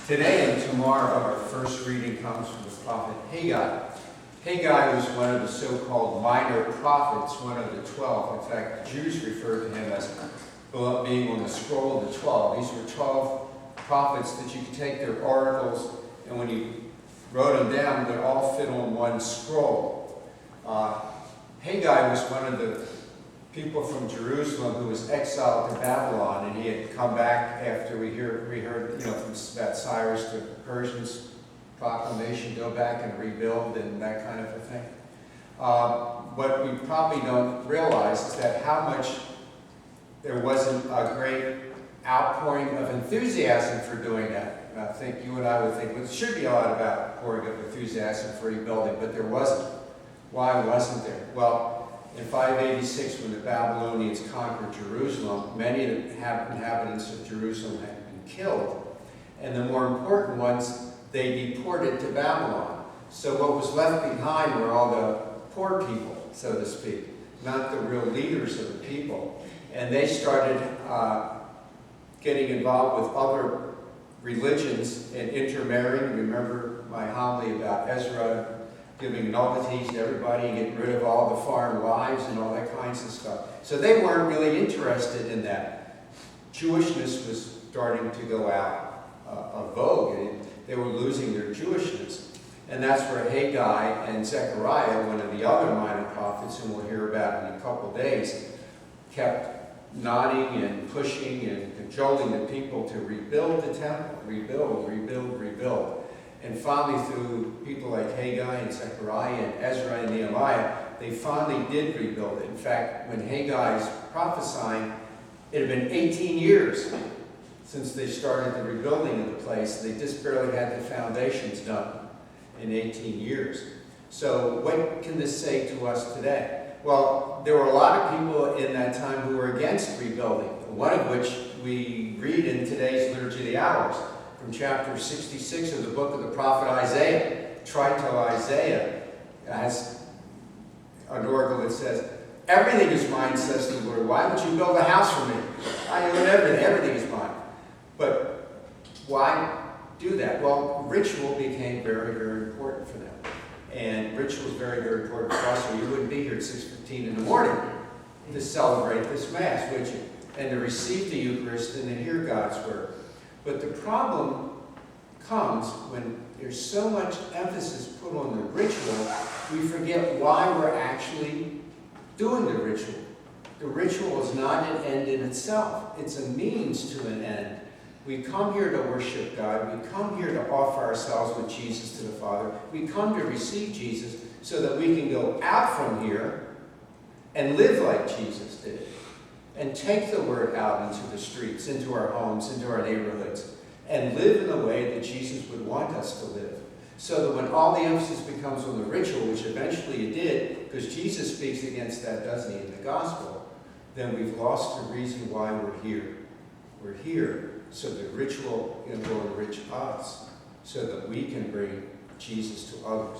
Today and tomorrow, our first reading comes from the prophet Haggai. Haggai was one of the so-called minor prophets, one of the 12. In fact, the Jews referred to him as being on the scroll of the 12. These were 12 prophets that you could take their oracles, and when you wrote them down, they all fit on one scroll. Haggai was one of the people from Jerusalem who was exiled to Babylon, and he had come back after we heard from that Cyrus the Persians' proclamation, go back and rebuild and that kind of a thing. What we probably don't realize is that how much there wasn't a great outpouring of enthusiasm for doing that. And I think you and I would think, well, there should be a lot of outpouring of enthusiasm for rebuilding, but there wasn't. Why wasn't there? Well, in 586, when the Babylonians conquered Jerusalem, many of the inhabitants of Jerusalem had been killed. And the more important ones, they deported to Babylon. So what was left behind were all the poor people, so to speak, not the real leaders of the people. And they started getting involved with other religions and intermarrying. Remember my homily about Ezra giving nullities to everybody and getting rid of all the foreign wives and all that kinds of stuff. So they weren't really interested in that. Jewishness was starting to go out of vogue, and they were losing their Jewishness. And that's where Haggai and Zechariah, one of the other minor prophets, whom we'll hear about in a couple days, kept nodding and pushing and cajoling the people to rebuild the temple, rebuild, rebuild, rebuild. And finally, through people like Haggai and Zechariah and Ezra and Nehemiah, they finally did rebuild it. In fact, when Haggai's prophesying, it had been 18 years since they started the rebuilding of the place. They just barely had the foundations done in 18 years. So what can this say to us today? Well, there were a lot of people in that time who were against rebuilding, one of which we read in today's Liturgy of the Hours, from chapter 66 of the book of the prophet Isaiah. Trito Isaiah has an oracle that says, "Everything is mine, says the Lord. Why would you build a house for me? I own everything. Everything is mine." But why do that? Well, ritual became very, very important for them. And ritual is very, very important for us, or you wouldn't be here at 6:15 in the morning to celebrate this Mass, would you? And to receive the Eucharist and to hear God's Word. But the problem comes when there's so much emphasis put on the ritual, we forget why we're actually doing the ritual. The ritual is not an end in itself. It's a means to an end. We come here to worship God. We come here to offer ourselves with Jesus to the Father. We come to receive Jesus so that we can go out from here and live like Jesus did. And take the word out into the streets, into our homes, into our neighborhoods, and live in the way that Jesus would want us to live. So that when all the emphasis becomes on the ritual, which eventually it did, because Jesus speaks against that, doesn't he, in the gospel, then we've lost the reason why we're here. We're here so the ritual will enrich us, so that we can bring Jesus to others.